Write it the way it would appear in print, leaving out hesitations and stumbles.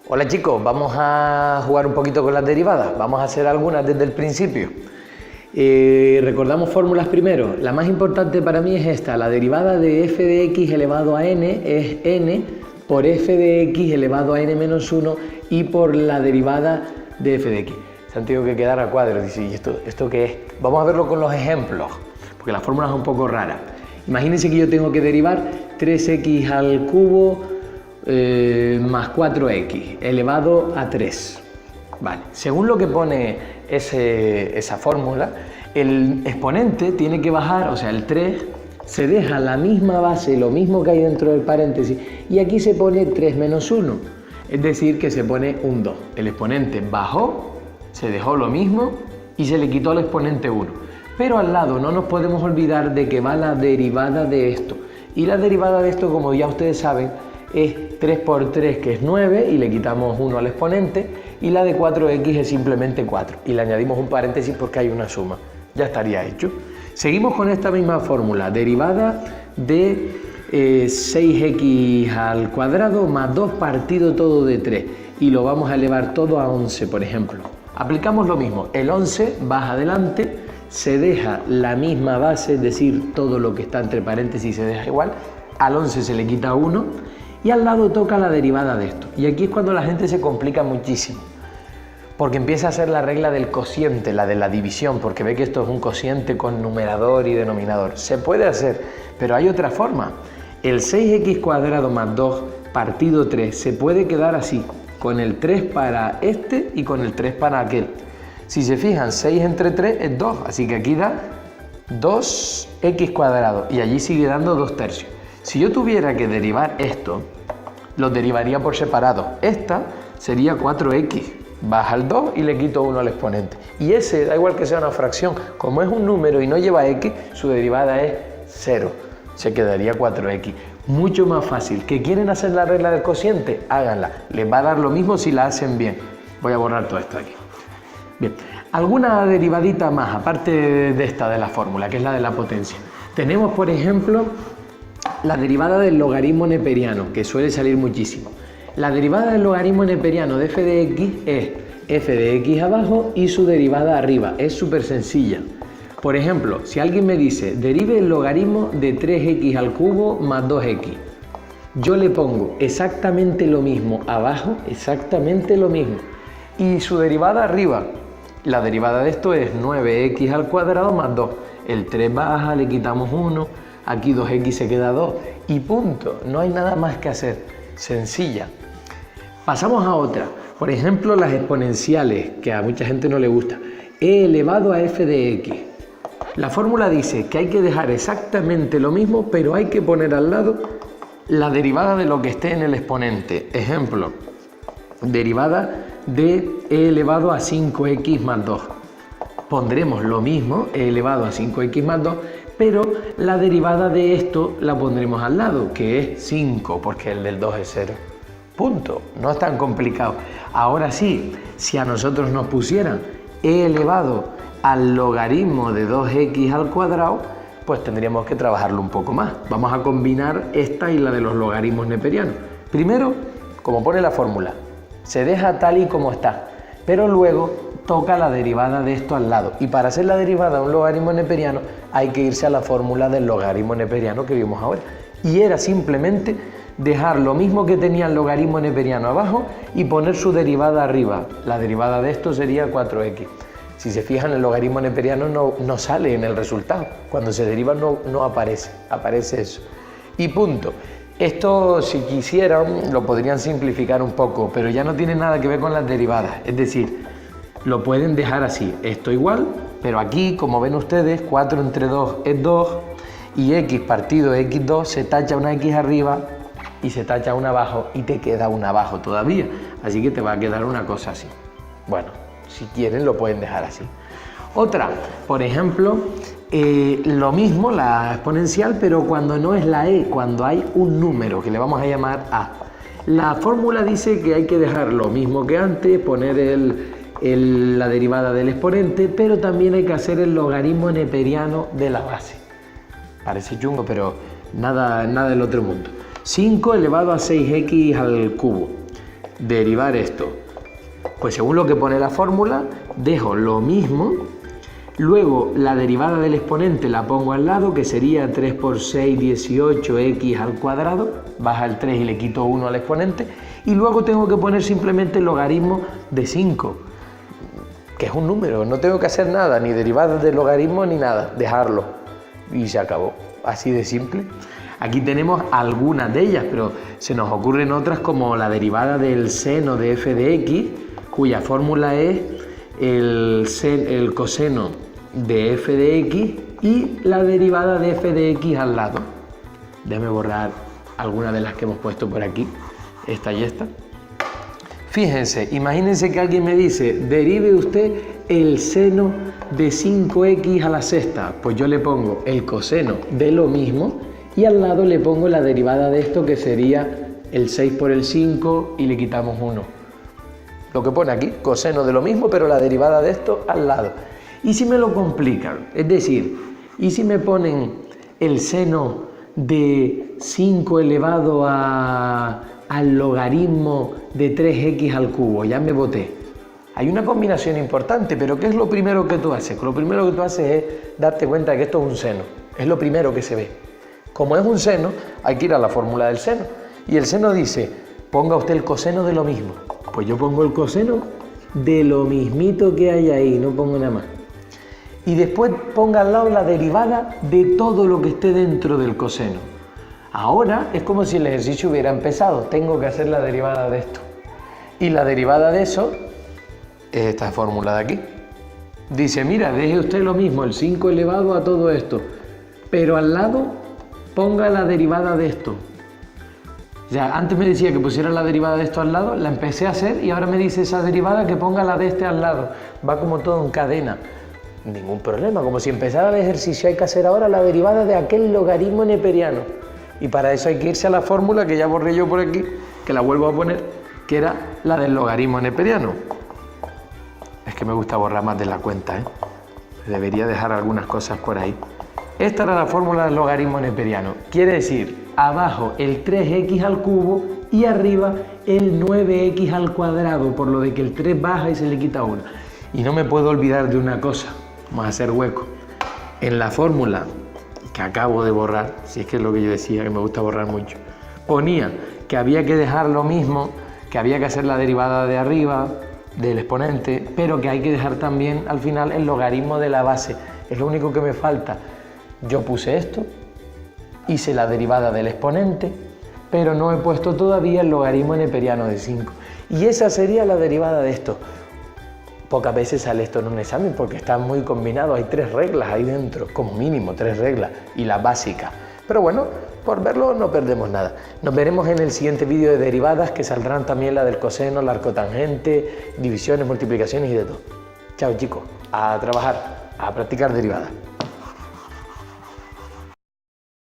Hola chicos, vamos a jugar un poquito con las derivadas, vamos a hacer algunas desde el principio. Recordamos fórmulas primero, la más importante para mí es esta, la derivada de f de x elevado a n es n por f de x elevado a n menos 1 y por la derivada de f de x. Se han tenido que quedar a cuadros, dice, ¿y esto qué es? Vamos a verlo con los ejemplos, porque la fórmula es un poco rara. Imagínense que yo tengo que derivar 3x al cubo más 4x elevado a 3. Vale. Según lo que pone esa fórmula, el exponente tiene que bajar, o sea, el 3 se deja la misma base, lo mismo que hay dentro del paréntesis, y aquí se pone 3 menos 1, es decir, que se pone un 2. El exponente bajó, se dejó lo mismo y se le quitó al exponente 1. Pero al lado no nos podemos olvidar de que va la derivada de esto. Y la derivada de esto, como ya ustedes saben, es 3 por 3, que es 9, y le quitamos 1 al exponente, y la de 4x es simplemente 4, y le añadimos un paréntesis porque hay una suma. Ya estaría hecho. Seguimos con esta misma fórmula, derivada de 6x al cuadrado más 2 partido todo de 3, y lo vamos a elevar todo a 11, por ejemplo. Aplicamos lo mismo, el 11 baja adelante, se deja la misma base, es decir, todo lo que está entre paréntesis se deja igual, al 11 se le quita 1, y al lado toca la derivada de esto. Y aquí es cuando la gente se complica muchísimo, porque empieza a hacer la regla del cociente, la de la división, porque ve que esto es un cociente con numerador y denominador. Se puede hacer, pero hay otra forma. El 6x cuadrado más 2 partido 3 se puede quedar así, con el 3 para este y con el 3 para aquel. Si se fijan, 6 entre 3 es 2, así que aquí da 2x cuadrado y allí sigue dando 2 tercios. Si yo tuviera que derivar esto, lo derivaría por separado. Esta sería 4x, baja el 2 y le quito 1 al exponente. Y ese, da igual que sea una fracción, como es un número y no lleva x, su derivada es 0. Se quedaría 4x. Mucho más fácil. ¿Que quieren hacer la regla del cociente? Háganla. Les va a dar lo mismo si la hacen bien. Voy a borrar todo esto aquí. Bien, alguna derivadita más, aparte de esta de la fórmula, que es la de la potencia. Tenemos, por ejemplo, la derivada del logaritmo neperiano, que suele salir muchísimo. La derivada del logaritmo neperiano de f de x es f de x abajo y su derivada arriba. Es súper sencilla. Por ejemplo, si alguien me dice, derive el logaritmo de 3x al cubo más 2x. Yo le pongo exactamente lo mismo abajo, exactamente lo mismo. Y su derivada arriba. La derivada de esto es 9x al cuadrado más 2. El 3 baja, le quitamos 1, aquí 2x se queda 2 y punto. No hay nada más que hacer. Sencilla. Pasamos a otra. Por ejemplo, las exponenciales, que a mucha gente no le gusta. E elevado a f de x. La fórmula dice que hay que dejar exactamente lo mismo, pero hay que poner al lado la derivada de lo que esté en el exponente. Ejemplo, derivada de e elevado a 5x más 2. Pondremos lo mismo, e elevado a 5x más 2, pero la derivada de esto la pondremos al lado, que es 5, porque el del 2 es 0. Punto. No es tan complicado. Ahora sí, si a nosotros nos pusieran e elevado al logaritmo de 2x al cuadrado, pues tendríamos que trabajarlo un poco más. Vamos a combinar esta y la de los logaritmos neperianos. Primero, como pone la fórmula, se deja tal y como está, pero luego toca la derivada de esto al lado. Y para hacer la derivada de un logaritmo neperiano hay que irse a la fórmula del logaritmo neperiano que vimos ahora. Y era simplemente dejar lo mismo que tenía el logaritmo neperiano abajo y poner su derivada arriba. La derivada de esto sería 4x. Si se fijan, el logaritmo neperiano no sale en el resultado. Cuando se deriva no aparece, aparece eso. Y punto. Esto, si quisieran, lo podrían simplificar un poco, pero ya no tiene nada que ver con las derivadas. Es decir, lo pueden dejar así. Esto igual, pero aquí, como ven ustedes, 4 entre 2 es 2 y x partido de x2 se tacha una x arriba y se tacha una abajo y te queda una abajo todavía. Así que te va a quedar una cosa así. Bueno, si quieren lo pueden dejar así. Otra, por ejemplo, lo mismo, la exponencial, pero cuando no es la e, cuando hay un número que le vamos a llamar a. La fórmula dice que hay que dejar lo mismo que antes, poner la derivada del exponente, pero también hay que hacer el logaritmo neperiano de la base. Parece chungo, pero nada del otro mundo. 5 elevado a 6x al cubo. derivar esto. Pues según lo que pone la fórmula, dejo lo mismo, luego la derivada del exponente la pongo al lado, que sería 3 por 6, 18, x al cuadrado, baja el 3 y le quito 1 al exponente, y luego tengo que poner simplemente el logaritmo de 5, que es un número, no tengo que hacer nada, ni derivadas del logaritmo ni nada, dejarlo, y se acabó, así de simple. Aquí tenemos algunas de ellas, pero se nos ocurren otras como la derivada del seno de f de x, cuya fórmula es el coseno de f de x y la derivada de f de x al lado. Déjame borrar algunas de las que hemos puesto por aquí, esta y esta. Fíjense, imagínense que alguien me dice, derive usted el seno de 5x a la sexta. Pues yo le pongo el coseno de lo mismo y al lado le pongo la derivada de esto, que sería el 6 por el 5 y le quitamos 1. Lo que pone aquí, coseno de lo mismo, pero la derivada de esto al lado. ¿Y si me lo complican? Es decir, ¿y si me ponen el seno de 5 elevado al logaritmo de 3x al cubo? Ya me boté. Hay una combinación importante, pero ¿qué es lo primero que tú haces? Lo primero que tú haces es darte cuenta de que esto es un seno. Es lo primero que se ve. Como es un seno, hay que ir a la fórmula del seno. Y el seno dice, ponga usted el coseno de lo mismo. Pues yo pongo el coseno de lo mismito que hay ahí, no pongo nada más. Y después ponga al lado la derivada de todo lo que esté dentro del coseno. Ahora es como si el ejercicio hubiera empezado. Tengo que hacer la derivada de esto. Y la derivada de eso es esta fórmula de aquí. Dice, mira, deje usted lo mismo, el 5 elevado a todo esto, pero al lado ponga la derivada de esto. Ya, antes me decía que pusiera la derivada de esto al lado, la empecé a hacer y ahora me dice esa derivada que ponga la de este al lado. Va como todo en cadena. Ningún problema, como si empezara el ejercicio, hay que hacer ahora la derivada de aquel logaritmo neperiano. Y para eso hay que irse a la fórmula que ya borré yo por aquí, que la vuelvo a poner, que era la del logaritmo neperiano. Es que me gusta borrar más de la cuenta, ¿eh? Debería dejar algunas cosas por ahí. Esta era la fórmula del logaritmo neperiano. Quiere decir, abajo el 3x al cubo y arriba el 9x al cuadrado, por lo de que el 3 baja y se le quita 1. Y no me puedo olvidar de una cosa. Vamos a hacer hueco. En la fórmula que acabo de borrar, si es que es lo que yo decía, que me gusta borrar mucho, ponía que había que dejar lo mismo, que había que hacer la derivada de arriba, del exponente, pero que hay que dejar también al final el logaritmo de la base. Es lo único que me falta. Yo puse esto, hice la derivada del exponente, pero no he puesto todavía el logaritmo neperiano de 5. Y esa sería la derivada de esto. Pocas veces sale esto en un examen porque está muy combinado, hay 3 reglas ahí dentro, como mínimo 3 reglas, y la básica. Pero bueno, por verlo no perdemos nada. Nos veremos en el siguiente vídeo de derivadas, que saldrán también la del coseno, la arcotangente, divisiones, multiplicaciones y de todo. Chao chicos, a trabajar, a practicar derivadas.